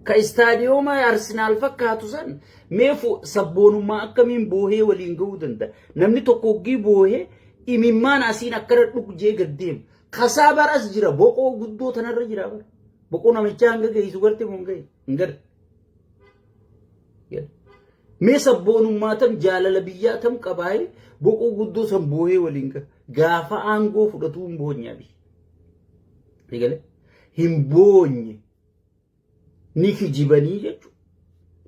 كاستاديوم أرسنال فكاتو سن ميفو سبونو ما أكمين بوهي ولينجو دندا نمني توكوجي بوهي إممان أسين أكرت لوك جي قديم خسابر أسجرا بوكو قدو تنر جرا بر بوكو نمچانغ گئی سوغرتي مونگئی انگر مي سبونو ما تم جالل بياتم قباي بوكو قدو سن بوهي ولينجا غافا آنگو فدتون بونيا بي رجال هم بوني نيكي جيباني جاتو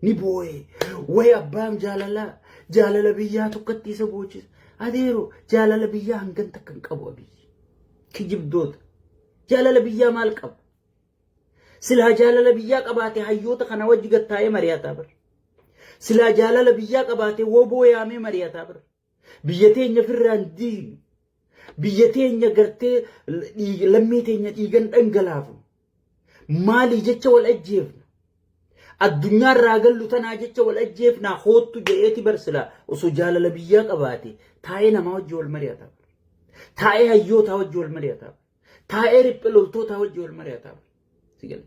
نبوي ويا بام جالala biyyaa tokkatti isa boochisa adeero jaalala biyyaa hangan takkan qabu abi kijibdoota jaalala biyyaa maal qabu silaa jaalala biyyaa qabaate hayyoota kana wajji gattaa'ee mari'ataa bar silaa jaalala biyyaa qabaate woboo yaamee mari'ataa bar biyya teenya firraan diin biyya teenya gartee lammii teenya dhiigan dhangalaafu maali jecha wal ajjeefna الدنيا الراجل لتنا جت ولا جيفنا خوت جيتي برسلا وسجال لبيا قباتي تاي نما وجول مريتا تاي هيو تا وجول مريتا تاي ريبلو تو تا وجول مريتا سيجل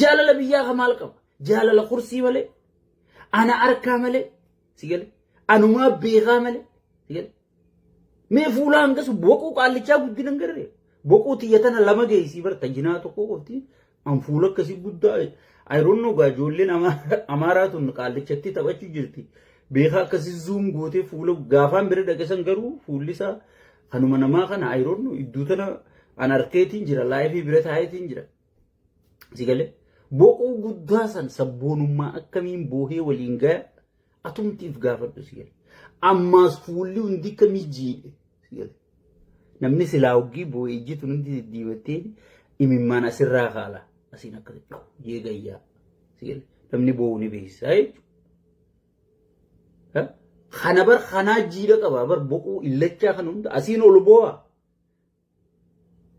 جال لبيا غمال قب جال لكرسي ملي انا اركا ملي سيجل انا ما بيغا ملي سيجل مي فولان قس بوكو قالچا غدين غري بوكو تيتنا لما جيسي بر تجناتو کو قفتي am fuula kasi guddaa I don't know ga joolleen amaaraatun qaalichatti taphachuu jirti beekaa akkasi zoom gootee fuula gaafaan bira dhaqesan garuu fuulli isaa kanuma namaa kana I don't know iddoo tana an arkeetiin jira laayifii bira taayetiin jira sigalee boqoo guddaa san sabboonummaa akkamiin boohee waliin gaya atumtiif gaafadhu sigalee ammaas fuulli hundi kamii jiidhe sigalee namni silaa hoggii boohee ijjitu hundi diibattee imimmaan asirraa kaala asin akkasitti yeegayyaa sigalee namni booni beeksisaa jechuudha kana bar kanaa jiidha qaba bar boquu illachaa kan hunda asiin ol boo'a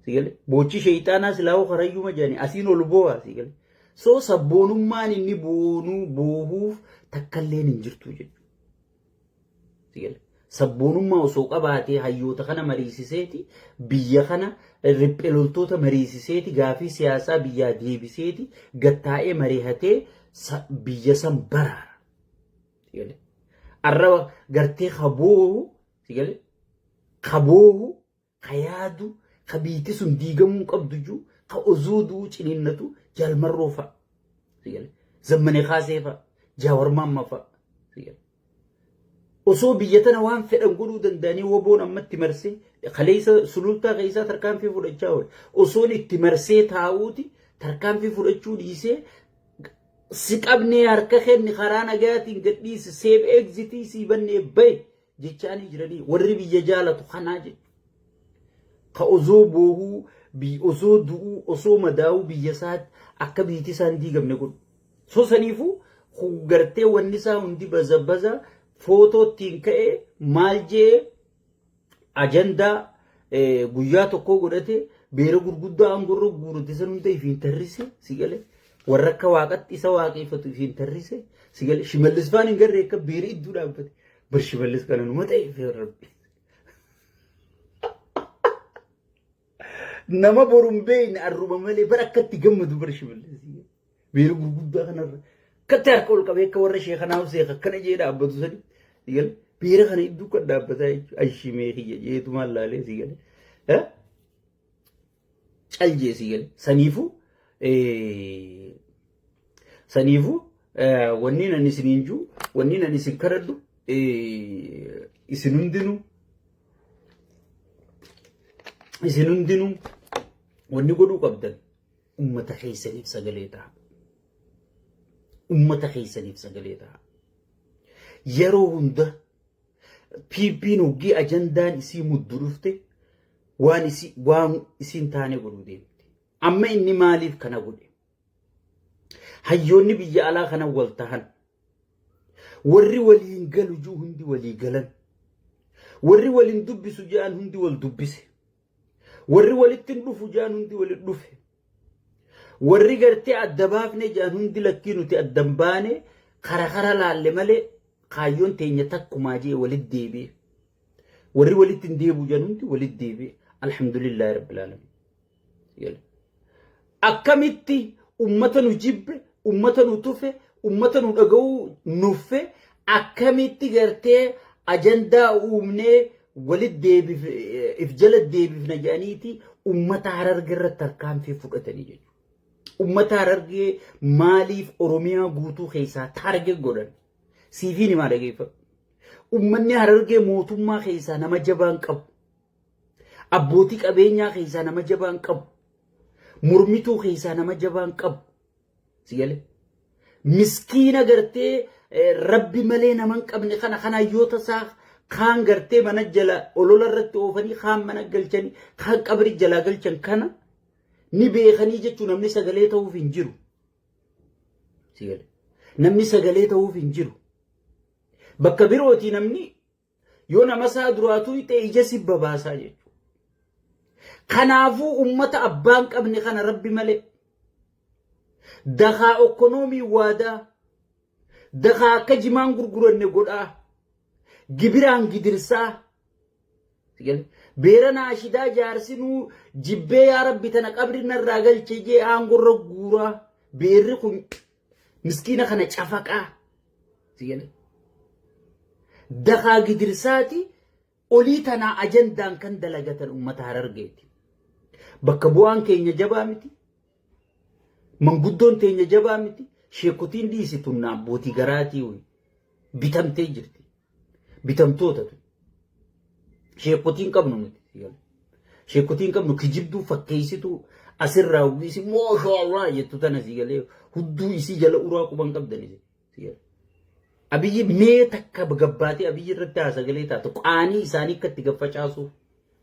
sigalee boochi sheeyxaanaa silaa karayyuu majaanii asiin ol boo'a sigalee soo sabboonummaan inni boonuu boohuuf takkalleen hin jirtu jechuudha sigalee sabboonummaa osoo qabaatee hayyoota kana mariisiseeti biyya kana ripheloltoota mariisiseeti gaafii siyaasaa biyyaa deebiseeti gattaa'ee mariihatee biyya san baraara sigalee arraba gartee kaboohu kayaadu kabiiti sun diigamuu qabdu juu ka ozooduu ciniinnatu jaalmarroo fa'a sigalee zammanee kaasee fa'a jaawarmaamma fa'a sigalee osoo biyyatana waan fedhan godhuu danda'anii woboon ammatti marsee kaleessa sulultaa keessaa tarkaanfii fudhachaa oole osoon itti marsee taa'uuti tarkaanfii fudhachuu dhiisee si qabnee harka kenni karaa nagaatiin gadhiise seef eegzitii sii bannee bahe jechaanii jiranii warri biyya jaalatu kanaa jechuudha ka osoo boohuu osoo du'uu osoo madaa'uu biyya isaatti akka biitii isaan diigamne godhu soo saniifuu gartee wanni isaa hundi baza footoo ittiin ka'ee maal jee ajandaa guyyaa tokkoo godhate beera gurguddaa aangorroo guurate san hunda ifiin tarrise sigalee warra akka waaqatti isa waaqeffatu ifiin tarrise sigalee shimallis faan hin garree akka beera idduu dhaabbate bar shimallis kana numa ta'e rabbi nama boruun beeyne arruma malee bar akkatti gammadu bar shimallis beera gurguddaa kanarra كتر كل كبير كورة شيخ أنا وشيخ كنا جيدا أبدو سني يقول بيرة خني دو كذا أبدا أي شيء ميخي جي تما لالي سيقول ها الجي سيقول سنيفو ونينا نسنينجو ونينا نسكردو إسنندنو ونقولوا قبضن أمة حيسني بسجلتها أمة خيسني بسجلتها يرون ده بيبين وجي أجندان يسي مدرفته وان يسين تاني قلودين أما إني ماليف كنا قلودين هيوني بيجي على خنا والتهن وري ولين قالوا جو هندي ولي قلن وري ولين دب سجان هندي والدبس وري ولين تندف جان هندي والدف وري قرتي الدبافني جان هندي لكينو تي الدنباني خرا لالي مالي قايون تينيتك كماجي ولد ديبي وري ولد تنديبو جان هندي ولد ديبي الحمد لله رب العالمين يلا أكملتي ummata nu jibbe ummata nu tufe ummata nu dhaga'uu nuffe akkamitti gartee ajandaa uumnee walit deebif if jala deebifna jedhaniiti ummata Harargee irratti tarkaanfii fudhatanii jechuudha. Ummata Harargee maaliif Oromiyaa guutuu keessaa taarget godhan? Siifiin himaa dhageeffatu. Ummanni Harargee mootummaa keessaa nama jabaan qabu. Abbootii qabeenyaa keessaa nama jabaan qabu. Mormituu keessaa nama jabaan qabu. Sigalee miskiina gartee rabbi malee naman qabne kana hayyoota isaa kaan gartee mana jala olola irratti oofanii kaan mana galchanii kaan qabri jala galchan kana ni beekanii jechuun namni sagalee ta'uuf hin jiru. Sigalee namni sagalee ta'uuf hin jiru. Bakka birooti namni yoo nama isaa duraatuu ta'e ija sibba baasaa jechuudha. Kanaafuu ummata abbaan qabne kana rabbi malee dakaa ekonomii waadaa dakaa akka jimaan gurguranne godhaa gibiraan gidirsaa beera naashidaa jaarsinuu jibbee yaa rabbi tana qabri narraa galche jee aangorra guuraa beerri kun miskiina kana cafaqaa dakaa gidirsaati olii tanaa ajandaan kan dalagatan ummata Harargeeti. Bakka bu'aan keenya jabaa miti. Manguddoon teenya jabaa miti. Sheekotiin dhiisituun abbootii garaatii bitamtee jirti. Bitamtoota tu. Sheekotiin qabnu miti. Sheekotiin qabnu kijibduu fakkeessituu asirraa uwwisi maashaallah jettu tana sigalee hudduu isii jala uraa quban qabdani. Abiyyi mee takka gabbaatee abiyyi irratti haasagalee taatu qaanii isaanii akkatti gaffacaasu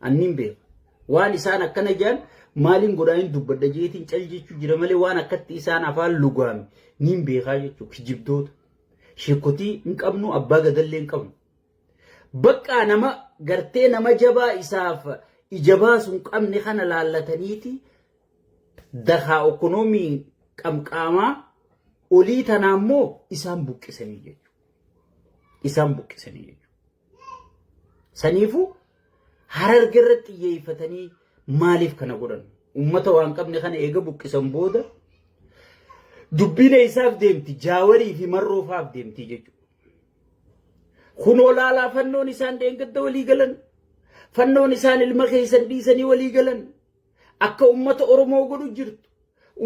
anniin beeka. Waan isaan akkana jaan maaliin godhaan dubbadha jeetiin cal jechuu jira malee waan akkatti isaan afaan lugaame niin beekaa jechuu kijibdoota. Sheekotii hin qabnu abbaa gadallee hin qabnu. Bakka nama gartee nama jabaa isaaf ija baasu hin qabne kana laallataniiti dakaa ekonomii qamqaamaa olii tanaa immoo isaan buqqisanii jechuudha. Isaan buqqisanii jechuudha. Saniifuu Harargee irratti xiyyeeffatanii maaliif kana godhan? Ummata waan qabne kana eega buqqisan booda dubbiin isaaf deemti jaawarii fi marroofaaf deemti jechuudha. Kunoo laalaa fannoon isaan dheengadda walii galan fannoon isaan ilma keessan dhiisanii walii galan akka ummata Oromoo godhu jirtu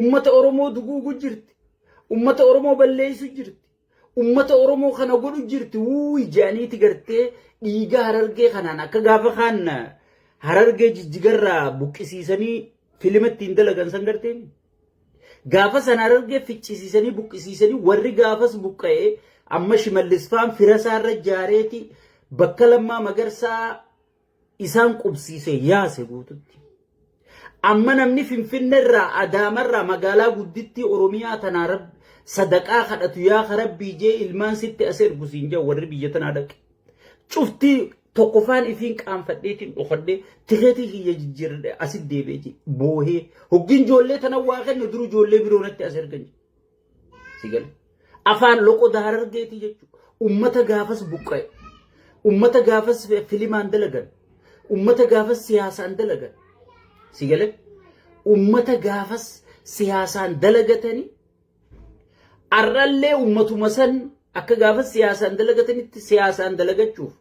ummata Oromoo duguugu jirti ummata Oromoo balleessu jirti. Ummata Oromoo kana godhu jirti jaaniiti gartee dhiiga Harargee kanaan akka gaafa kaan Harargee jijjigarraa buqqisiisanii filimatti hin dalagan san garteen gaafa san Harargee ficcisiisanii buqqisiisanii warri gaafas buqqa'ee amma Shimallis Faan firasaarra jaareeti bakka Lammaa Magarsaa isaan qubsiise yaase guututti. Amma namni Finfinneerraa Adaamarraa magaalaa gudditti Oromiyaa tanaa rabbi sadaqaa kadhatu yaa rabbii jee ilmaan sitti as ergusiin jaa warri biyya tanaa dhaqe. Cuftii tokkofaan ifiin qaanfadheetiin dhokadhee tikeetii kiyya jijjiirre asit deebi'ee boohee hoggiin ijoollee tana waa kennu duru ijoollee biroonatti as ergan. Sigale afaan loqoda Harargeeti jechuudha. Ummata gaafas buqqa'e. Ummata gaafas filimaan dalagan. Ummata gaafas siyaasaan dalagan. Sigale ummata gaafas siyaasaan dalagatanii arrallee ummatuma san akka gaafa siyaasaan dalagatanitti siyaasaan dalagachuuf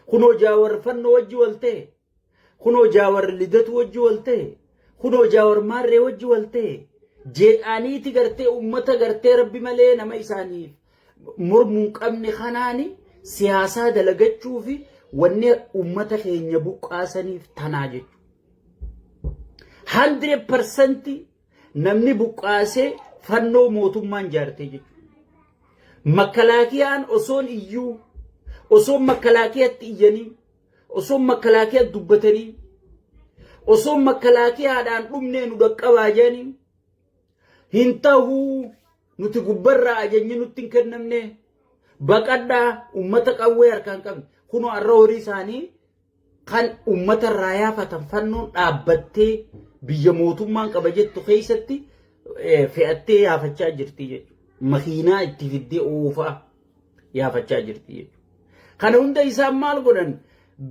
kunoo jaawar fannoo wajji wal ta'e kunoo jaawar lidatu wajji wal ta'e kunoo jaawar maarree wajji wal ta'e je'aniiti gartee ummata gartee rabbi malee nama isaaniif mormuun qabne kanaani siyaasaa dalagachuufi wanni ummata keenya buqqaasaniif tanaa jechuudha. 100% namni buqqaasee fannoo mootummaan jaartee jechuudha. Makalaakiyaan osoon iyyuu osoon makalaakiyatti iyyanii osoon makalaakiyatti dubbatanii osoon makalaakiyaadhaan dhumnee nu dhaqqabaa jedhanii hin ta'uu nuti gubbarraa ajajni nutti hin kennamne baqadhaa ummata qawwee harkaan qabne kunoo arra horii isaanii kan ummata irraa yaafatan fannoon dhaabbattee biyya mootummaan qaba jettu keessatti fe'attee yaafachaa jirti jechuudha. Makiinaa itti fiddee oofaa yaafachaa jirti jechuudha. Kana hunda isaan maal godhan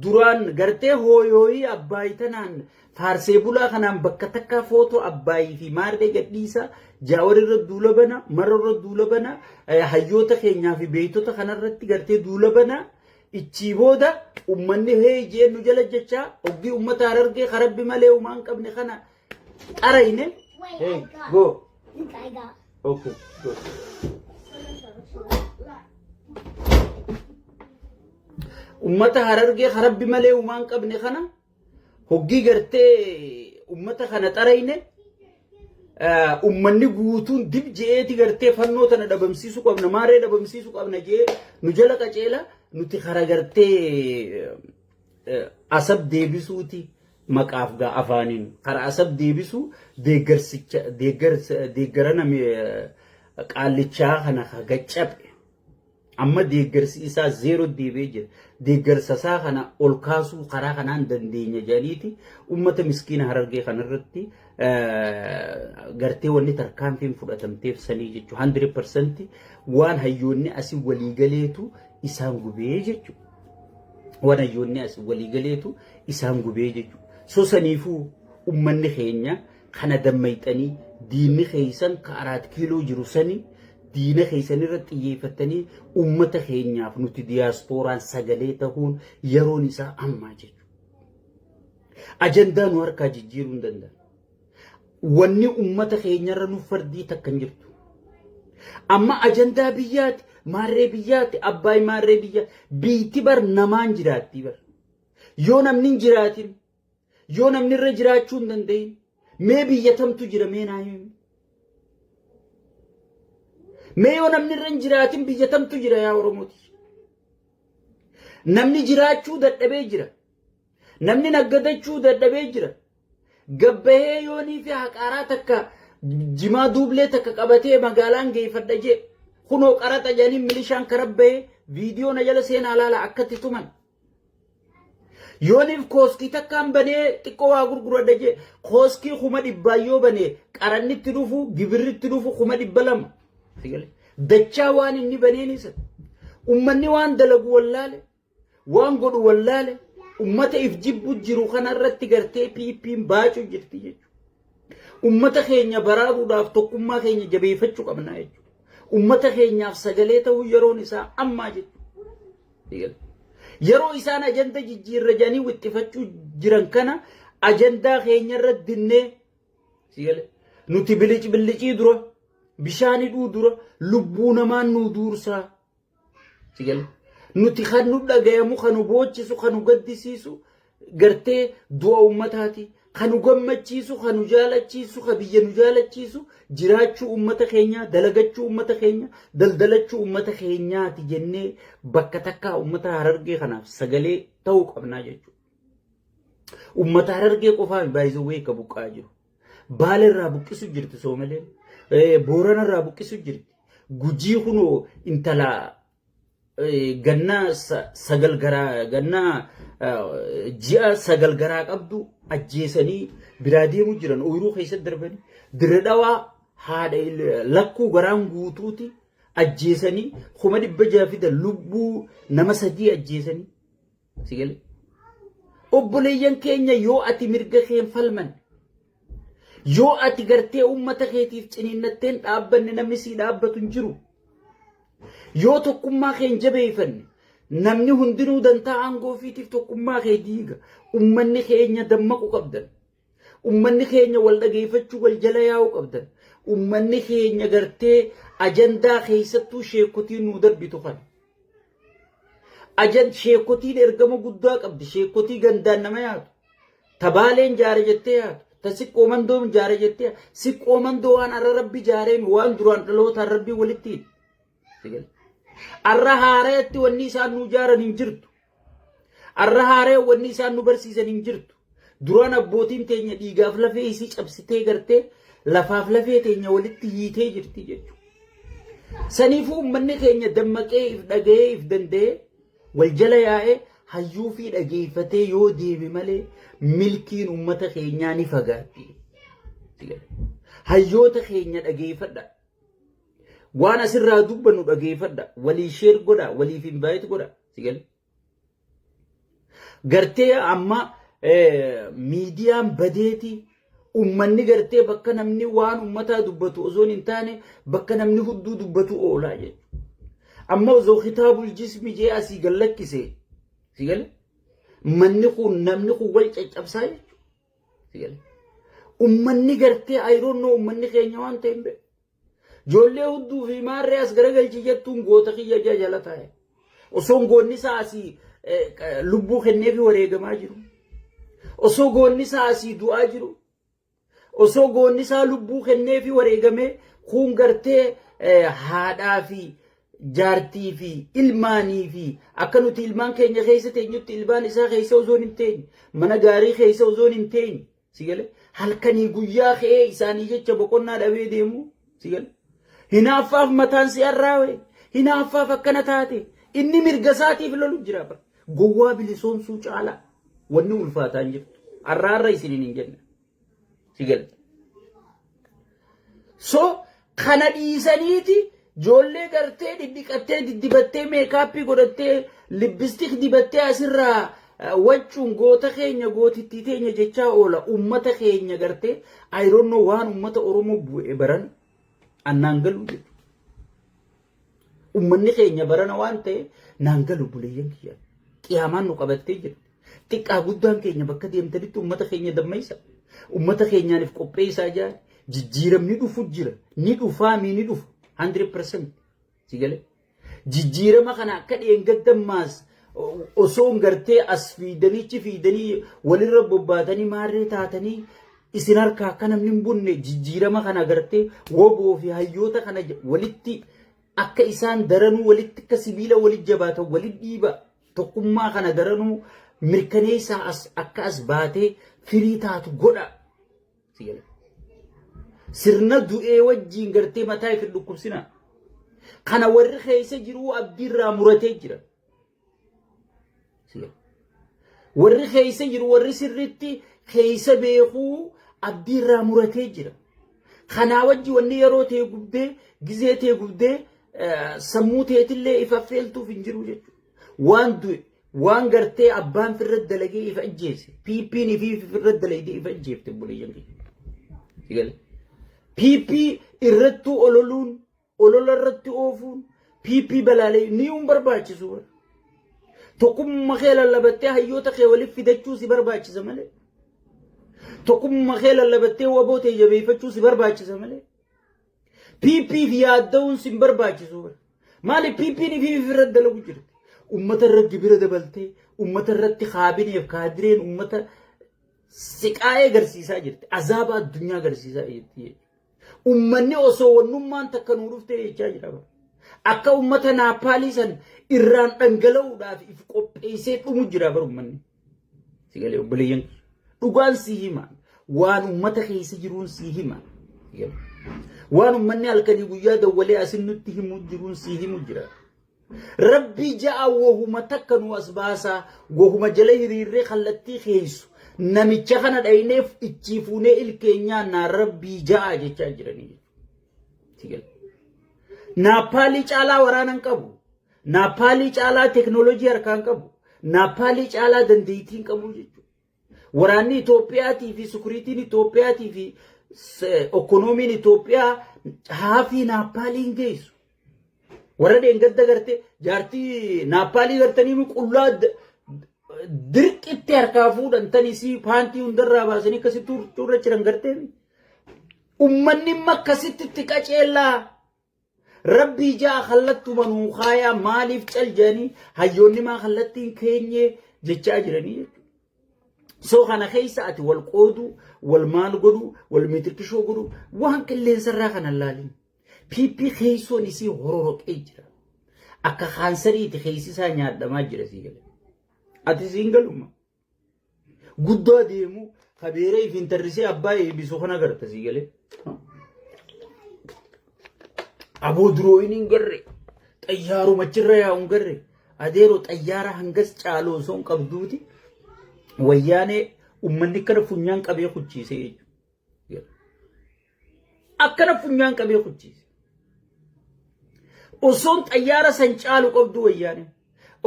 duraan gartee hooyooyii abbaayii tanaan faarsee bulaa kanaan bakka takkaa footoo abbaayii fi maarree gadhiisa jaawar irra duula bana marra irra duula bana hayyoota keenyaa fi beeytota kanarratti gartee duula bana ichi booda ummanni hee jeennu jala jecha oggii ummata Harargee karabbi malee umaan qabne kana qarayne hey go okay go ummata Harargee karabbi malee umaan qabne kana hoggii gartee ummata kana qarayne ummanni guutuun dib jeeti gartee fannoo tana dhabamsiisu qabna maaree dhabamsiisu qabna jee nu jala qaceela nuti kara gartee asab deebisuuti maqaaf gaa afaaniin kara asab deebisu deeggarana qaallichaa kana gaccabe amma deeggarsi isaa zero deebee jira deeggarsa isaa kana ol kaasuu karaa kanaan dandeenya jedhaniiti ummata miskiina Harargee kanarratti gartee wanni tarkaanfiin fudhatamteef sanii jechuun 100% waan hayyoonni asii waliigaleetu isaan gubee jechuudha. Waan hayyoonni asii waliigaleetu isaan gubee jechuudha. So saniifuu ummanni keenya kana dammayxanii diinni keessan ka 4 kiiloo jiru sanii diina keessan irratti xiyyeeffatanii ummata keenyaaf nuti diyaaspooraan sagalee ta'uun yeroon isaa ammaa jechuudha. Ajandaa nu harkaa jijjiiruu hin danda'an. Wanni ummata keenyarra nu fardii takka hin jirtu. Amma ajandaa biyyaati maarree biyyaati abbaay maarree biyya biitti bar namaan jiraatti bar. Yoo namni hin jiraatin yoo namni irra jiraachuu hin danda'in mee biyya tamtu jira mee naa himi. Mee yoo namni irra hin jiraatin biyya tamtu jira yaa Oromooti. Namni jiraachuu dadhabee jira. Namni naggadachuu dadhabee jira. Gabbahee yoonii fi haqaaraa takka jimaa duublee takka qabatee magaalaan geeffadha jee kunoo qaraxa jedhanii milishaan karabbahee viidiyoo na jala seenaa laala akkatti tuman. Yooniif kooskii takkaan banee xiqqoo waa gurguradha jee kooskii 100 yoo banee qarannitti dhufu gibirritti dhufu 200. Dachaa waan inni baneen isa ummanni waan dalagu wallaale waan godhu wallaale ummata if jibbu jiru kanarratti gartee piippiin baacuu jirti jechuudha. Ummata keenya baraaruudhaaf tokkummaa keenya jabeeffachuu qabna jechuudha. Ummata keenyaaf sagalee ta'uu yeroon isaa ammaa jechuudha. Yeroo isaan ajanda jijjiirra jedhanii wixxifachuu jiran kana ajandaa keenyarra dinnee nuti bilicii dura bishaani dura lubbuu namaan nu duursaa. Nuti kan nu dhagayamu kan nu boochisu kan nu gaddisiisu gartee du'a ummataati kan nu gammachiisu kan nu jaalachiisu kan biyya nu jaalachiisu jiraachuu ummata keenya dalagachuu ummata keenya daldalachuu ummata keenyaati jennee bakka takkaa ummata Harargee kanaaf sagalee ta'uu qabnaa jechuudha. Ummata Harargee qofaan baay'isuu ka buqqaa jiru. Baale irraa buqqisu jirti Soomaleen. Boorana irraa buqqisu jirti. Gujii kunoo intala ganna sagal garaa ganna ji'a sagal garaa qabdu ajjeesanii biraa deemu jiran ooyiruu keessatti darbanii dirre dhawaa haadha lakkuu garaan guutuuti ajjeesanii 600 lubbuu nama 3 ajjeesanii sigale obboleeyyan keenya yoo ati mirga keen falman yoo ati gartee ummata keetiif ciniinnatteen dhaabbanne namni sii dhaabbatu hin jiru. Yoo tokkummaa keen jabeeffanne namni hundinuu dantaa aangoo fiitiif tokkummaa kee diiga ummanni keenya dammaqu qabdan ummanni keenya wal dhageeffachuu wal jala yaa'u qabdan ummanni keenya gartee ajandaa keessattuu sheekotiin nu darbitu kan sheekotiin ergama guddaa qabdi sheekotii gandaan nama yaatu tabaaleen jaare jettee yaatu tasiqqoo mandoon jaare jettee siqqoo mandoo waan arra rabbi jaareemi waan duraan dhaloota rabbii walittiin arra haareetti wanni isaan nu jaaran hin jirtu. Arra haaree wanni isaan nu barsiisan hin jirtu. Duraan abbootiin teenya dhiigaaf lafee isii cabsitee gartee lafaaf lafee teenya walitti hiitee jirti jechuudha. Saniifuu uummanni keenya dammaqee if dhaga'ee if danda'ee wal jala yaa'ee hayyuu fi dhageeffatee yoo deeme malee milkiin uummata keenyaa ni fagaatti. Hayyoota keenya dhageeffadha. Waan asirraa dubbannu dhageeffadha walii sheer godha waliif invite godha sigal gartee amma miidiyaan badeeti ummanni gartee bakka namni waan ummataa dubbatu osoon hin taane bakka namni hudduu dubbatu oolaa jechuudha. Amma osoo kitaabul jismi jee asii gallakkise si gale manni kun namni kun wal caccabsaa jechuudha. Si gale ummanni gartee ayroonnoo ummanni keenya waan ta'e hin beeku. Ijoollee hudduu fi maarree as garagalchi jettuun goota kiyya jala taa'e. Osoon goonni isaa asii lubbuu kennee fi wareegamaa jiru. Osoo goonni isaa asii du'aa jiru. Osoo goonni isaa lubbuu kennee fi wareegamee kun gartee haadhaa fi jaartii fi ilmaanii fi akka nuti ilmaan keenya keessa teenyutti ilmaan isaa keessa osoo hin teenye mana gaarii keessa osoo hin teenye si gale halkanii guyyaa ka'ee isaanii jecha boqonnaa dhabee deemu si gale hinaaffaaf mataan si arraawe hinaaffaaf akkana taate inni mirga isaatiif lolu jira bara gowwaa bilisoomsuu caalaa wanni ulfaataan jirtu arraarra isiniin hin jenne si gale so kana dhiisaniiti ijoollee gartee diddiqattee diddibattee meekaappii godhattee libbistik dibattee asirraa waccuun goota keenya gootittii teenya jechaa oola ummata keenya gartee ayroonnoo waan ummata oromoo bu'e baran annaan galu jedhu ummanni keenya barana waan ta'e naan galu buleeyyan kiyya qiyaamaan nu qabattee jirti xiqqaa guddaan keenya bakka deemtanitti ummata keenya dammaysa ummata keenyaaniif qopheessaa jira jijjiiramni dhufu jira ni dhufaa mi ni dhufu 100% si gale jijjiirama kana akka dheengaddammaas osoo gartee as fiidanii walirra bobbaatanii maarree taatanii isin harkaa akka namni hin bunne jijjiirama kana gartee woboo fi hayyoota kana walitti akka isaan daranuu walitti akka sibiila walitti jabaatan walitti dhiiba tokkummaa kana daranuu mirkaneessaa akka as baatee firii taatu godha si gale sirna du'ee wajjiin gartee mataa ifi dhukkubsina kana warri keessa jiru abdiirraa muratee jira warri keessa jiru warri sirritti keessa beekuu abdiirraa muratee jira kana wajji wanni yeroo ta'e gubdee gizee ta'e gubdee sammuu ta'etillee ifa feeltuuf hin jiru jechuudha waan du'e waan gartee abbaan firra dalagee ifa ajjeese piippiin ifi firra dalagee ifa ajjeefte buleeyyan kiyya PP irrattu ololuun olola irratti oofuun PP balaalee ni barbaachisu tokkummaa kee lallabattee hayyoota kee waliif fidachuu si barbaachisa malee tokkummaa kee lallabattee waboo ta'e jabeeffachuu si barbaachisa malee PP fi yaadda'uun si barbaachisu maali PP ni fi firra dalagu jirti ummata irratti bira dabaltee ummata irratti kaabineef kaadireen ummata siqaa'ee agarsiisaa jirti azaaba addunyaa agarsiisaa jirti ummanni osoo wannummaan takka nuu dhuftee jechaa jira akka ummata naapaalii san irraan dhangala'uudhaaf if qopheessee dhumu jira bar ummanni si galee obboleeyyan dhugaan si hima waan ummata keessa jiruun si hima waan ummanni halkanii guyyaa dawwalee asin nutti himu jiruun si himu jira rabbi ja'a wahuma takka nu as baasaa wahuma jala hiriirree kallattii keessu namicha kana dhayneef ichiifuunee ilkeenyaa na rabbii ja'a jechaa jiranii sigal naapaalii caalaa waraanan qabu naapaalii caalaa teknoolojii harkaan qabu naapaalii caalaa dandeettiin qabu jechuudha waraanni Itoophiyaatii fi sukuriitiin Itoophiyaatii fi ekonomiin Itoophiyaa haafii naapaaliin geessu warra dheengadda gartee jaartii naapaalii gartanii qullaa dirqitti harkaa fuudhan tanisii paantii hundarraa baasanii akkasitti turra jiran gartee ummanni akkasitti itti qaceellaa rabbii jaa kallattu manuu khaayaa maaliif caljanii hayyoonni maa kallattiin keenye jechaa jiranii soo kana keessa ati wal qoodu wal maal godhu wal mitirkishoo godhu waan qilleensarraa kana laalin PP keessoon isii hororoqee jira akka kaansariiti keessisaa nyaadhamaa jira sii gale ati singaluma guddoo deemu kabeeree if intarrisee abbaa eebisuu kana garta sii gale aboo durooyiniin garre xayyaaruma achirra yaa'uun garre adeeroo xayyaara hangas caaloo soon qabduuti wayyaanee ummanni kana funyaan qabee kuchiisee jechuudha akkana funyaan qabee kuchiise osoon xayyaara san caalu qabdu wayyaanee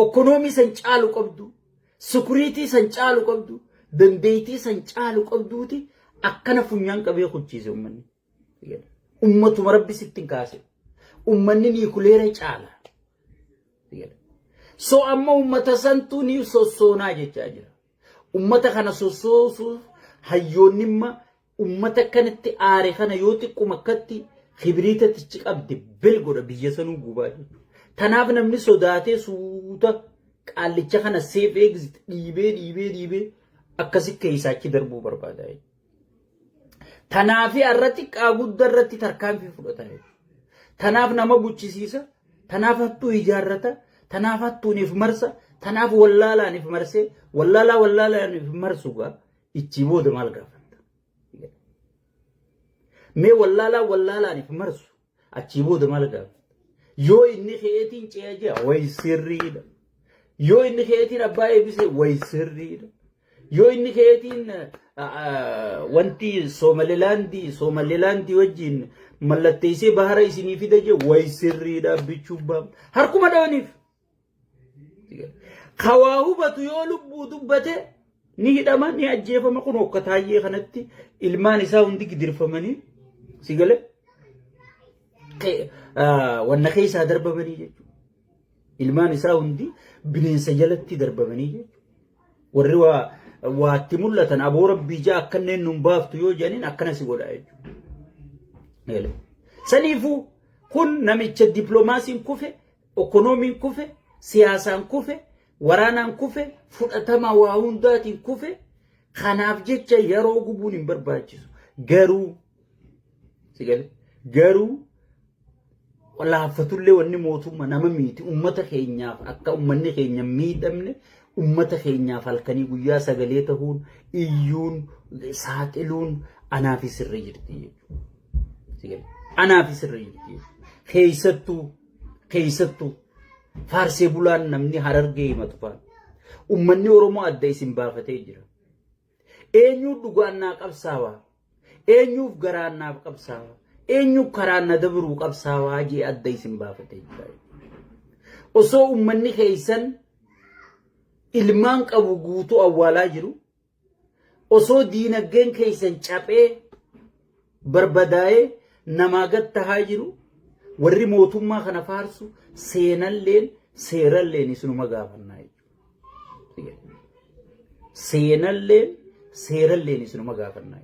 ekonomii san caalu qabdu sukuriitii san caalu qabdu dandeettii san caalu qabduuti akkana funyaan qabee kuchiise ummanni ummatuma rabbi sittin kaase ummanni ni kuleera caala so amma ummata santu ni sossoonaa jechaa jira ummata kana sossoosuuf hayyoonnimma ummata kanatti aare kana yoo xiqquma akkatti kibriitatti qabde bilgodha biyya sanuu gubaa tanaaf namni sodaatee suuta qaallicha kana safe exit dhiibee akkasi keessaatti darbuu barbaada tanaafi irratti qaagudda irratti tarkaanfii fudhata tanaaf nama buchisiisa tanaaf hattuu ijaarrata tanaaf hattuuniif marsa tanaaf wallaalaaniif marsee wallaalaaniif marsuga ichi booda maal gaafata mee wallaalaaniif marsu achi booda maal gaafata yoo inni keetiin ceeje way sirriidha yoo inni keetiin abbaa eebise way sirriidha yoo inni keetiin wanti Somalilaandii wajjin mallatteessee bahara isinii fida je way sirriidha bichuubaa harkuma dhawaniif khawaa hubatu yoo lubbuu dubbate ni hidhama ni ajjeefama kun akka taayyee kanatti ilmaan isaa hundi gidirfamanii sigale wanna keessa darbamanii jechuudha ilmaan isaa hundi bineensa jalatti darbamanii jechuudha warri waatti mul'atan aboo rabbii jaa akkanneen nun baaftu yoo jedhaniin akkana si godha jechuudha saniifuu kun namicha dippiloomaasiin kufe ekonomiin kufe siyaasaan kufe waraanaan kufe fudhatama waa hundaatiin kufe kanaaf jecha yeroo gubuun hin barbaachisu garuu laafatullee wanni mootummaa nama miiti ummata keenyaaf akka ummanni keenya miidhamne ummata keenyaaf halkanii guyyaa sagalee ta'uun iyyuun saaxiluun anaafi sirrii jirti jechuudha anaafi sirrii jirti keessattuu faarsee bulaan namni harargee himatu faan ummanni oromoo adda isin baafatee jira eenyuu dhugaannaa qabsaawaa eenyuuf garaannaaf qabsaawaa eenyu karaanna dabruu qabsaawaa jee adda isin baafatee jira osoo ummanni keessan ilmaan qabu guutuu awwaalaa jiru osoo diinagdeen keessan caphee barbadaa'ee namaa gattahaa jiru warri mootummaa kana faarsu seenalleen seeralleen isinuma gaafannaa jechuudha seenalleen seeralleen isinuma gaafannaa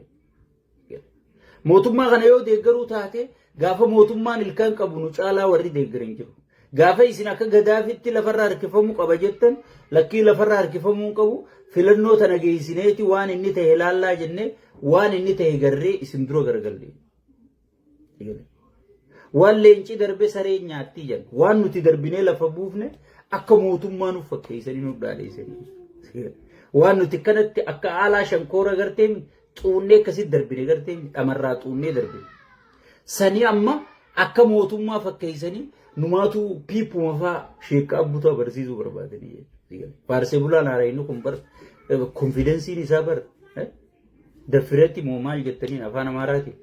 mootummaa kana yoo deeggaruu taate gaafa mootummaan ilkaan qabu nu caalaa warri deeggaran jiru gaafa isin akka gadaafitti lafarraa harkifamuu qaba jettan lakkii lafarraa harkifamuu qabu filannoo tana geessineeti waan inni ta'e laallaa jennee waan inni ta'e garree isin dura gargallee waan leenci darbe saree nyaatti jenna waan nuti darbinee lafa buufne akka mootummaa nuuf fakkeessanii nu dhaadheessanii waan nuti kanatti akka aalaa shankoora gartee xuunnee akkasitti darbine gartee dhamarraa xuunnee darbine sanii amma akka mootummaa fakkeessanii numaatu piipuma faa sheekka abbutaa barsiisuu barbaadanii faarsee bulaan haarayinu kun bar konfidensiin isaa bar daffiretti moo maal jettaniin afaan amaaraati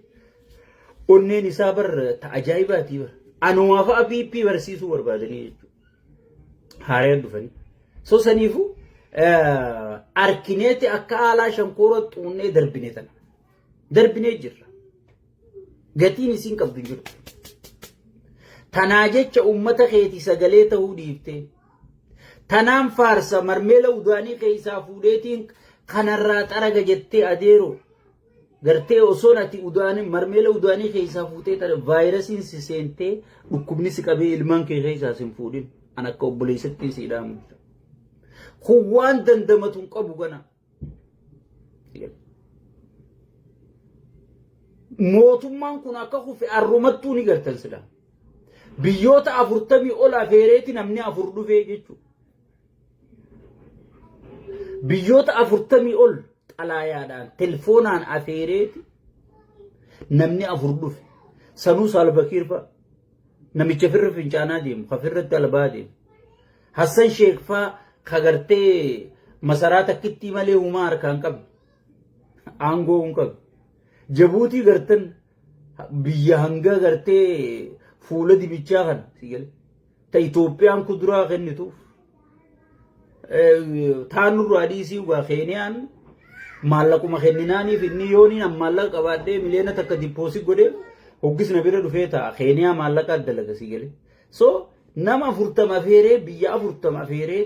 onneen isaa bar ta'ajaa'ibaati bar anumaa fa'a piippii barsiisuu barbaadanii jechuudha haareen dhufanii so saniifu arkineeti akka aalaa shankoora xuunnee darbine tana darbinee jirra gatiin isiin qabdu jiru tanaa jecha ummata keeti sagalee ta'uu dhiiftee tanaan faarsa marmeela udaanii keessaa fuudheetiin kanarraa xaraga jettee adeero gartee osoo ati udaanii marmeela udaanii keessaa fuutee tana vaayirasiin si seentee dhukkubni si qabee ilmaan kee keessaa sin fuudhin an akka obboleessatti si dhaamu kun waan dandamatu hin qabu gana mootummaan kun akka kufe arrumattuu ni gartan sila biyyoota 40 ol afeereeti namni 4 dhufee jechuudha biyyoota 40 ol xalaayaadhaan telefoonaan afeereeti namni 4 dhufe sanuu Salvakiir fa'a namicha firri fincaanaa deemu kafirratti albaa deemu Hassan Sheekh fa'a kagartee masaraa takkitti malee humaa harkaan qabu aangoo hin qabu Jabuutii gartan biyya hanga gartee fuula dibichaa kana sigale ta Itoophiyaan kuduraa kennituuf taanu raadisii waa Keeniyaan maallaquma kenninaaniif inni yooniin maallaqa qabaadhee miliyoona takka dippoosi godhee hoggisna bira dhufee ta'a Keeniyaa maallaqa addalaga si galee so nama 40 feeree biyya 40 feeree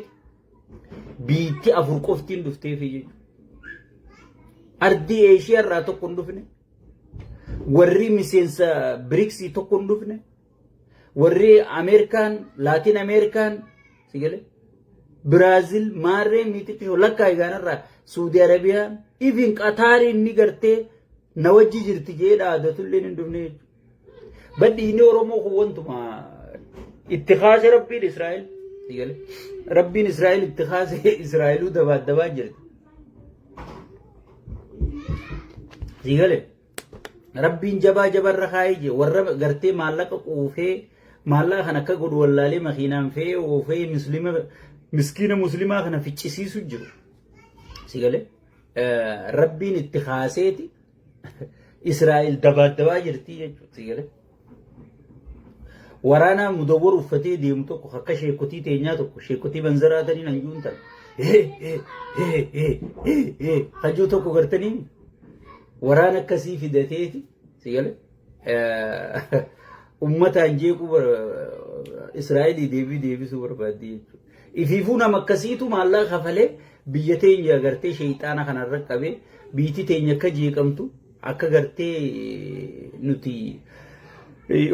biitti 4 qoftiin dhuftee fi ardi Eeshiyaa irraa tokko hin dhufne warri miseensa BRICS tokko hin dhufne warri Ameerikaan Laatiin Ameerikaan si galee Brazil maarree miixiqqoo lakkaa igaanarraa Saudi Arabia even Qatar inni gartee na wajji jirti jedha adatulleen hin dhufne baddi inni Oromoo kuwwantuma ittikhaasa rabbiin Israa'el sigale rabbiin Israa'el ittikhaasa Israa'elu dabaa jirti sigale rabbiin jabarra kaayee warra gartee maallaqa quufee maallaqa kan akka godhu wallaalee makiinaan fe'ee oofee miskiina muslimaa kana ficcisiisu jiru sigale rabbiin ittikhaaseeti Israa'el dabaa jirti jechuudha sigale waraana mudawwar uffatee deemu tokko akka sheekotii teenyaa tokko sheekotii banzaraatanii nan juun tan hajuu tokko gartanii waraana akkasii fidateeti sigale ummataan jeequu Israa'elii deebisuu barbaaddi jechuudha ifiifuu nama akkasiitu maallaqa kafalee biyya teenya gartee shayxaana kanarra qabee biitii teenya akka jeeqamtu akka gartee nuti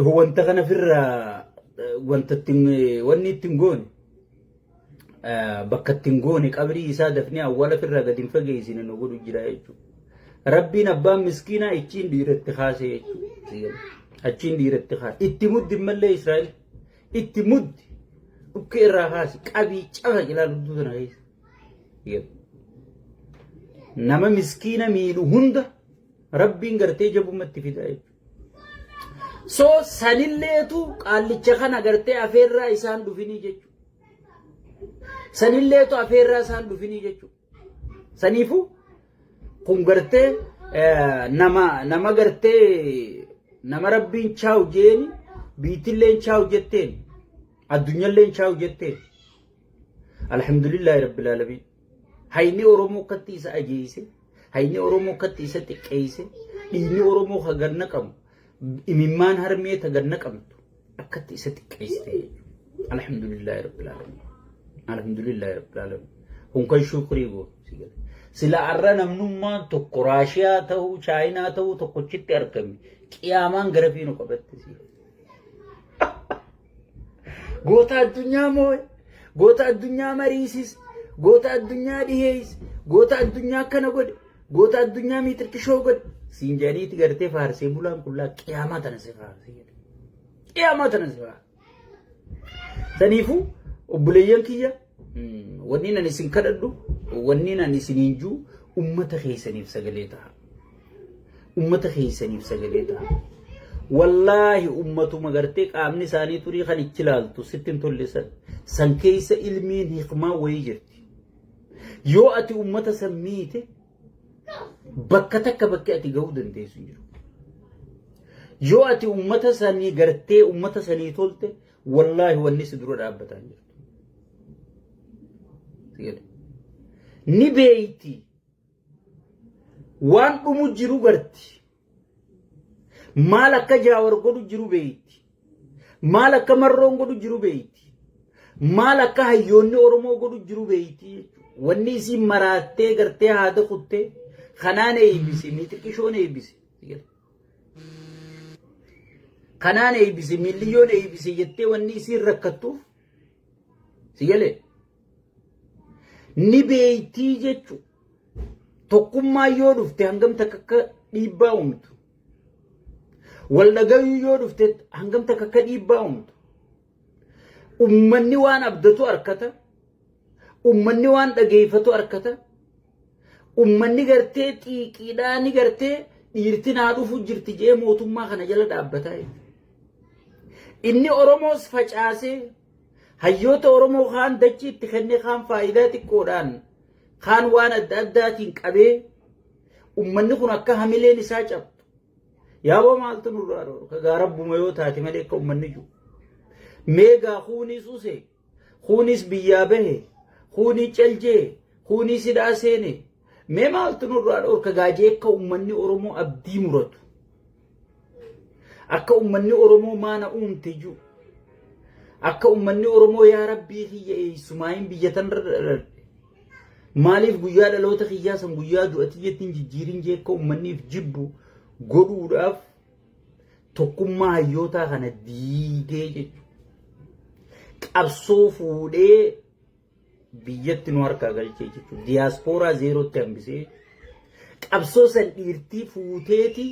wanta kana firraa wanni ittiin goone bakka ittiin goone qabrii isaa dafnee awwaala firraa gadi hin fageessine nu godhu jira jechuudha. Rabbiin abbaan miskiinaa ichiin dhiiratti kaasee jechuudha. Achiin dhiiratti kaasee itti muddi mallee Israa'el itti muddi dhukkee irraa kaase qabii cafa ilaaluutu sana keessa. Nama miskiina miidhu hunda rabbiin gartee jabummatti fidaa jechuudha. So sanilleetu qaallicha kana gartee afeerraa isaan dhufinii jechuudha. Sanilleetu afeerraa isaan dhufinii jechuudha. Saniifu kun gartee nama gartee nama rabbiin chaawu jeeni biitilleen chaawu jetteen addunyalleen chaawu jetteen alhamdulillahi rabbil alamin hayni oromoo akkatti isa ajeeyse hayni oromoo akkatti isa xiqqeeyse dhiigni oromoo haganna qabu imimmaan harmee taganna qabdu akkatti isa xiqqeeyste alhamdulillahi rabbil alamin kun kan shukrii go sila arra namnummaan tokko raashiyaa ta'uu chaayinaa ta'uu tokkochitti argame qiyaamaan gara fiinu qabatte si goota addunyaa moo'e goota addunyaa mariisis goota addunyaa dhiheeyis goota addunyaa kana godhe goota addunyaa miixirqishoo godhe siin jedhaniiti gartee faarsee bulaan qullaa qiyaamaa tana si faarsee qiyaamaa tana si faarsee saniifuu obboleeyyan kiyya wanni nan isin kadhadhu wanni nan isin hinjuu ummata keessaniif sagalee ta'a ummata keessaniif sagalee ta'a wallahi ummatuma gartee qaamni isaanii turii kan ichi laaltu sittin tollesan san keessa ilmiin hikmaa wayii jirti yoo ati ummata san miite bakka takka bakka ati ga'uu dandeessu jiru yoo ati ummata sanii gartee ummata sanii tolte wallahi wanni si dura dhaabbataa jirtu ni beeyti waan dhumu jiru garti maal akka jaawar godhu jiru beeyti maal akka marroon godhu jiru beeyti maal akka hayyoonni oromoo godhu jiru beeyti wanni isin maraattee gartee haada kuttee kanaan eeybisi miixirqishoon eeybisi kanaan eeybisi miliyyoon eeybisi jettee wanni isin rakkattuuf sigalee ni beeytii jechu tokkummaa yoo dhufte hangam takka dhiibbaa uumtu wal dhagayuu yoo dhufte hangam takka dhiibbaa uumtu ummanni waan abdatu arkata ummanni waan dhageeffatu arkata ummanni gartee xiiqiidhaani gartee dhiirti naa dhufu jirti jee mootummaa kana jala dhaabbataa inni oromoos facaasee hayyoota oromoo kaan dachii itti kennee kaan faayidaa xiqqoodhaan kaan waan adda addaatiin qabee ummanni kun akka hamileen isaa cabtu yaaboo maaltu nurraa dhooro kagaa rabbuma yoo taate malee akka ummanni jiru meegaa kuunis use kuunis biyyaa bahe huni calje huni sida sene me mal tunurra orka gaje ka ummanni oromo abdi muratu akka ummanni oromo mana umtiju akka ummanni oromo ya rabbi hiya sumayin biyatan malif guyya da lota khiyya san guyya du'ati yetin jijirin je ka ummanni jibbu goduudhaaf tokkummaa hayyoota kana diigee jechuudha. Qabsoo fuudhee biyyatti nu harkaa galchee jechuudha. Diyaaspooraa zeerootti hambisee qabsoo san dhiirtii fuuteeti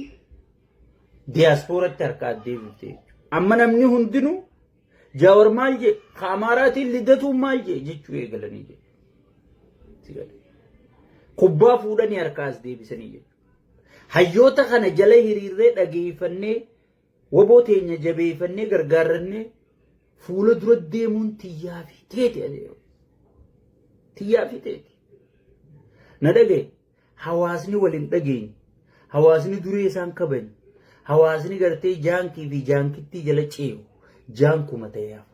diyaaspooratti harkaa deebifte jechuudha. Amma namni hundinuu Jawaar maal jee Amaaraatiin liddatuun maal jee jechuu eegalanii jechuudha. Kubbaa fuudhanii harkaas deebisanii jechuudha. Hayyoota kana jala hiriirree dhageeffannee waboo teenya jabeeffannee gargaarrannee fuula dura deemuun tiyyaa fi teeti adeemu. Tiyyaa fi teeti. Na dhagaye hawaasni waliin dhageenye hawaasni duree isaan kabanye hawaasni gartee jaankii fi jaankittii jala ceewu jaankuma ta'eefa.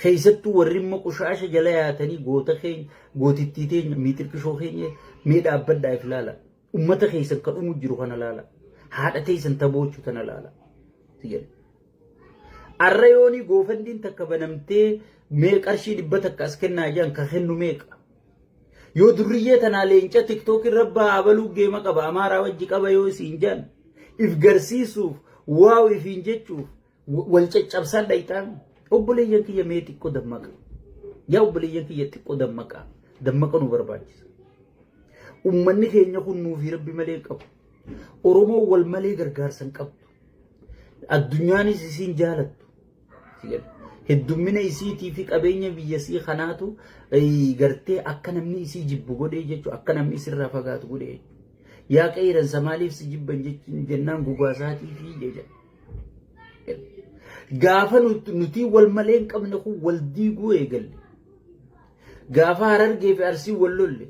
Keessattuu warri immoo qushaasha jala yaatanii goota keenya gootittii teenya miitirqishoo keenya mee dhaabbadhaaf ilaala. Ummata keessan kan dhumu jiru kana ilaala. Haadha teessan taboochu kana ilaala. Arra yooni goofandiin takka banamtee mee qarshii 100 takka as kennaa jiran kan kennu meeqa. Yoo durriyyee tanaa leenca tiktook irra baabaluu geema qaba amaaraa wajji qaba yoo isiin jaan if garsiisuuf waaw ifiin jechuuf wal caccabsaan dhayitaan obboleeyyan kiyya mee xiqqoo dammaqa. Yaa obboleeyyan kiyya xiqqoo dammaqa. Dammaqa nu barbaachisa. Ummanni keenya kun nuufi rabbi malee qabu. Oromoo wal malee gargaarsan qabdu. Addunyaanis isiin jaalattu. Heddummina isiitii fi qabeenya biyyasii kanaatu gartee akka namni isii jibbu godhee jechuudha. Akka namni isirraa fagaatu godhee jechuudha. Yaa qeeran samaaliif si jibban jennaan gubaasaatii fi jecha. Gaafa nuti wal malee hin qabne kun wal diiguu eegalle. Gaafa Harargee fi Arsii wal lolle.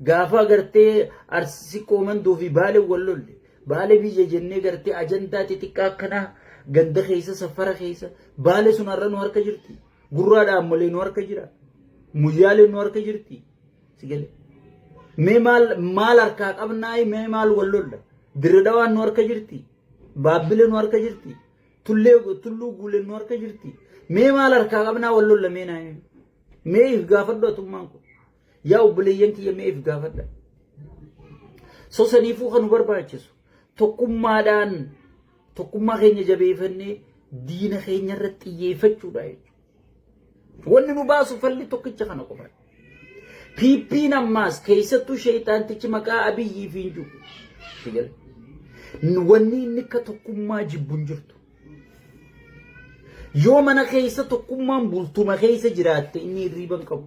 Gaafa gartee Arsii Qoomandoo fi Baalee wal lolle. Baalee biyya jennee gartee ajandaa xixiqqaa akkanaa ganda keessa safara keessa Baalee sun har'a nu harka jirti. Gurraadhaan malee nu harka jira. Muyyaalee nu harka jirti. Sigale. Mee maal harkaa qabnaa mee maal wal lolla. Dirre Dhawaan nu harka jirti. Baabbilee nu harka jirti. Tulluu Guulee nu harka jirti. Mee maal harkaa qabnaa wal lolla mee naa mee if gaafadhu atummaan kun. Yaa obboleeyyan kiyya mee if gaafadha. Sosaniifuu kan nu barbaachisu tokkummaadhaan tokkummaa keenya jabeeffannee diina keenya irratti xiyyeeffachuudha jechuudha. Wanni nu baasu falli tokkicha kana qofa. Piippiin ammaas keessattuu sheeyxaantichi maqaa Abiyyii fi hin jiru. Wanni inni akka tokkummaa jibbuun jirtu. Yoo mana keessa tokkummaan bultuma keessa jiraatte inni hirriiban qabu.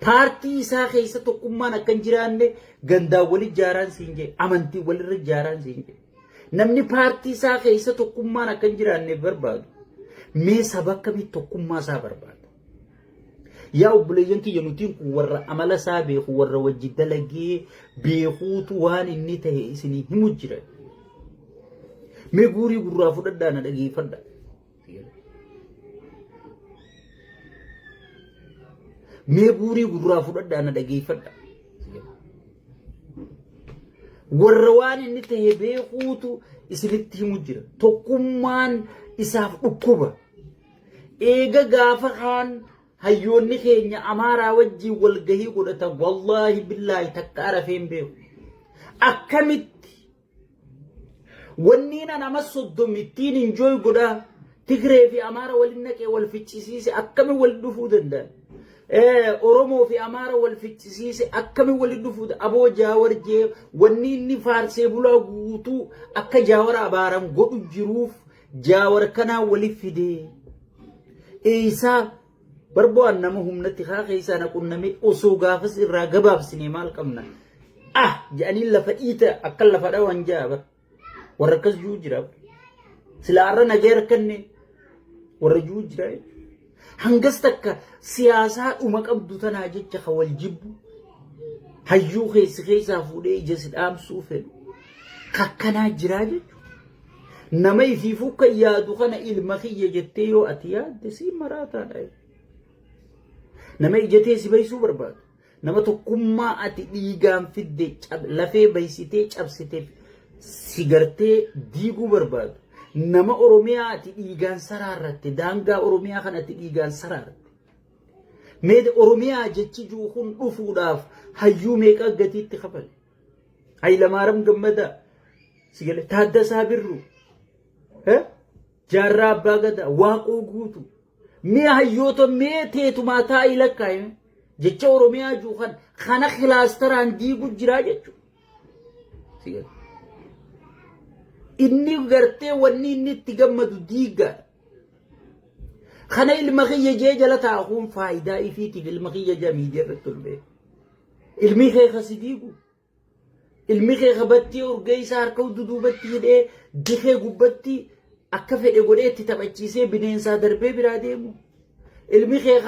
Paartii isaa keessa tokkummaan akka hin jiraanne gandaa wal ijaaraan siin jee amantii walirra ijaaraan siin jee. Namni paartii isaa keessa tokkummaan akka hin jiraanne barbaadu. Mee saba akkamitti tokkummaa isaa barbaada. Yaa obboleeyyan kiyya nutiin kun warra amala isaa beeku warra wajji dalagee beekuutu waan inni ta'e isinii himu jira. Mee guurii gurraa fudhadhaa na dhageeffadha. Mee guurii gurraa fudhadhaa na dhageeffadha. Warra waan inni ta'e beekuutu isinitti himu jira. Tokkummaan isaaf dhukkuba. Eega gaafa kaan hayyoonni keenya amaaraa wajjin walgahii godhatan wallaahi billaahi takka arafeen beeku. Akkamitti wanni nama soddomittiin enjoy godhaa Tigree fi Amaara waliin naqee wal ficcisiise akkami wal dhufuu danda'an. Oromoo fi Amaara wal ficcisiise akkami wal dhufuu aboo Jaawar jee wanni inni faarsee bulaa guutuu akka Jaawar abaaran godhu jiruuf Jaawar kanaa waliif fidee. Isaa barbaadu nama humnatti haa keessaa na qunname osoo gaafas irraa gabaabsine maal qabna. Jedhanii lafa dhiita akka lafa dhawan jaaba. Warra akkas juu jira. Sila arra nageera kanne warra juu jira. Hangas takka siyaasaa dhuma qabdu tanaa jecha ka wal jibbu. Hayyuu keessaa fuudhee ija si dhaamsuu fedhu. Kakkanaa jiraa jechuudha. Nama ifiifuu kan yaadu kana ilma kiyya jettee yoo ati yaadde si maraataadha. nama ijatee si baysuu barbaadu nama tokkummaa ati dhiigaan fidde lafee baysitee cabsitee si gartee diiguu barbaadu nama oromiyaa ati dhiigaan saraarratte daangaa oromiyaa kan ati dhiigaan saraarratte meed oromiyaa jechi juukhun dhufuudhaaf hayyuu meeqa gatiitti kafale Hayilamaariyaam Gammadaa sigale Taaddasaa Birruu jaarraa abbaa gadaa waaqoo guutu mee hayyoota mee teetumaa taa'ii lakkaa'ime jecha oromiyaa juukan kana kilaastaraan diigu jiraa jechuudha sigale inni gartee wanni inni itti gammadu diigaadha kana ilma kiyya jee jala taa'uun faayidaa ifiitiif ilma kiyya jamiidii irratti ol ba'e ilmi kee kasi diigu ilmi kee kabattii urgee isaa harka duduubatti hidhee dikee gubbatti akka fedhe godhee itti taphachiisee bineensaa darbee biraa deemu ilmi kee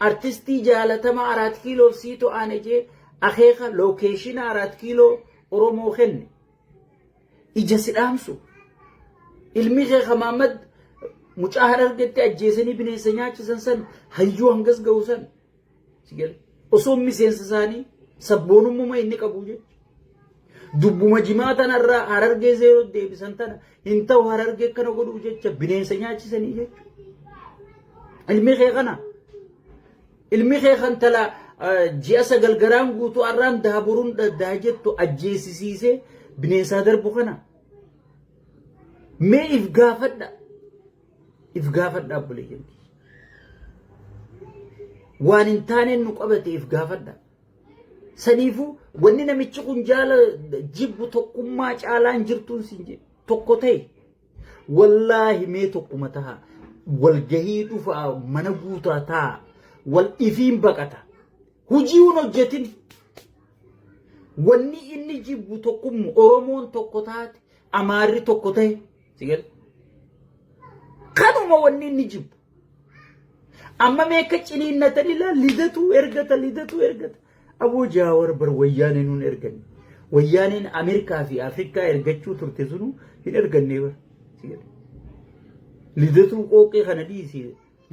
artistii jaalatamaa 4 kiiloo siito aane jee akeeka lookeeshina 4 kiiloo oromoo kenne ija sidhaamsu ilmi kee Maamad mucaa harargetti ajjeesanii bineensa nyaachisan san hayyuu hangas ga'u san sigale osoo miseensa isaanii sabboonummaa inni qabu jechuudha dubbuma jimaatan irraa harargee zeeroo deebisan tana hin ta'u harargee kana godhuu jecha bineensa nyaachisanii jechuudha ilmi kee kan tala ji'a 9 garaan guutuu arraan daaburuun daddaa jettu ajjeesisiisee bineensaa darbu kana mee if gaafadha bulee waan hin taane nu qabate if gaafadha saniifu wanni namichi kun jaala jibbu tokkummaa caalaan jirtuun sinje tokko ta'e wallaahi mee tokkuma taha wal gahii dhufa mana guutaa ta'a wal ifiin baqata hujiiwwan hojjetin wanni inni jibbu tokkummu oromoon tokko taate amaarri tokko ta'e sigal kanuma wanni inni jibbu amma meeqa ciniinnatan ilaa lidatu ergata Aboo Jaawar bar wayyaaneen nun erganne wayyaaneen Ameerikaa fi Afrikaa ergachuu turte sunu hin erganne bar lidatu qooqee kana dhiisi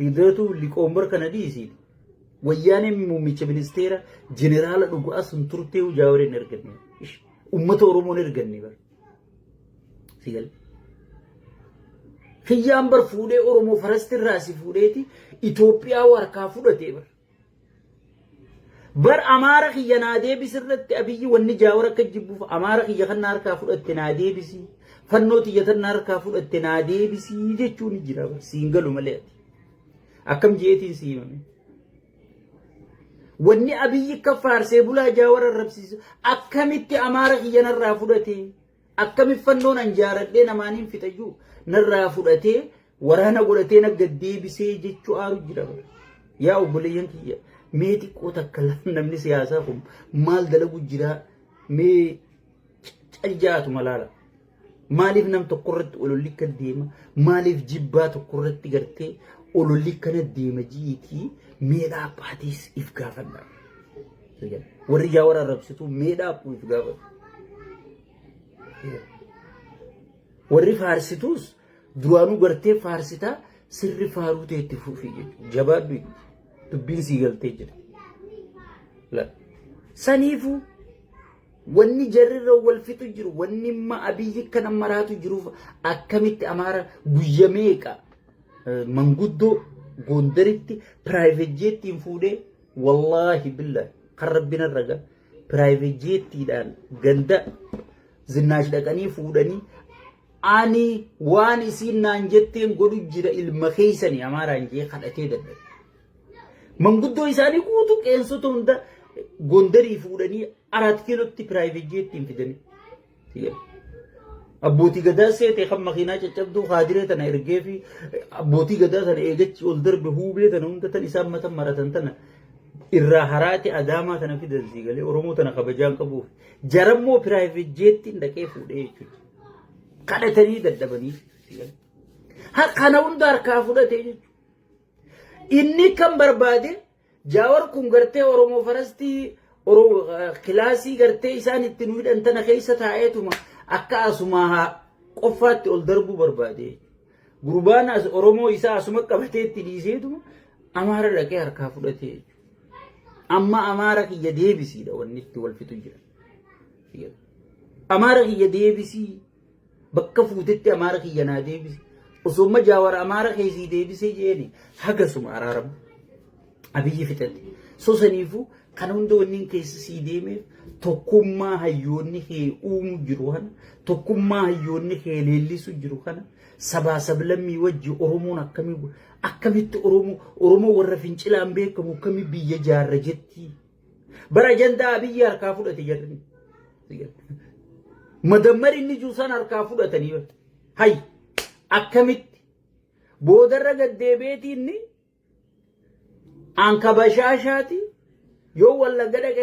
lidatu liqoombar kana dhiisi wayyaaneen muummicha ministeera jeneraala dhugaa sun turte Jaawareen erganne ummata oromoon erganne bar sigal kiyyaan bar fuudhee oromoo farastirraa si fuudheeti Itoophiyaa warkaa fudhatee bar amaara kiyya naa deebisirratti abiyyi wanni Jaawar akka jibbuuf amaara kiyya kan harkaa fudhatte naa deebisi fannoo tiyya tan harkaa fudhatte naa deebisi jechuun jira bar siin galu malee akkam jeetiin siimame wanni abiyyi akka faarsee bulaa Jaawar arrabsiisu akkamitti amaara kiyya narraa fudhate akkamitti fannoon anjaaradhee namaaniin fixayyuu narraa fudhatee waraana godhatee nagga deebisee jechuu aaru jira bar yaa obboleeyyan kiyya meeti qoota akka namni siyaasaa kun maal dalagu jira mee caljaatu malaala maaliif nam tokko irratti ololli kan deema maaliif jibbaa tokko irratti gartee ololli kana deema jiitii meedhaa baatiis if gaafadha warri Jaawar arrabsitu meedhaa if gaafadha warri faarsituus duraanuu gartee faarsitaa sirri faaruu ta'etti fuufii jechuudha jabaadhu dubbiin sii galtee jira saniifu wanni jarrirra wal fixu jiru wanni ma abiyyi kana maraatu jiruuf akkamitti amaara guyya meeqa manguddoo gondaritti private jettiin fuudhee wallaahi billahi kan rabbina raga private jettiidhaan ganda zinnaash dhaqanii fuudhanii ani waan isiin naan jetteen godhu jira ilma keeysanii amaaraan jee kadhatee dadhabe manguddoo isaanii guutuu qeensota hunda gondarii fuudhanii 4 kiilootti private jettiin fidanii abbootii gadaa seete kan makiinaa caccabduu haadiree tana ergee fi abbootii gadaa tana eegachi ol darbe huubee tana hunda tan isaan matan maratan tana irraa haraati adaamaa tana fidan siigalee oromoo tana kabajaan qabuuf jarammoo private jettiin dhaqee fuudhee jechuudha kadhatanii dadhabanii kana hunda harkaa fudhatee jechuudha inni kan barbaade Jaawar kun gartee oromoo farastii kilaasii gartee isaan itti nu hidhan tana keessa taa'eetuma akka asuma qoffaatti ol darbuu barbaade gurbaan oromoo isaa asuma qabatee itti dhiiseetuma amaara dhaqee harkaa fudhatee amma amaara kiyya deebisiidha wanni itti wal fitu jira. Amaara kiyya deebisii bakka fuutetti amaara kiyya naa deebisi. Osoo jaawar amaara keessii deebisee jeeni hagasuma araaramu. Abiyyi fixate. So saniifu kan hunda wanni keessa sii deemeef tokkummaa hayyoonni kee uumu jiru kana tokkummaa hayyoonni kee leellisu jiru kana sabaa sablammii wajji Oromoon akkamitti Oromoo warra fincilaan beekamu akkamii biyya jaarra jetti. Bara jandaa Abiyyi harkaa fudhate jedhani. Madammar inni juusan harkaa fudhatanii hay akkamitti boodarra gaddeebeetii inni anka bashaashaati yoo walla gada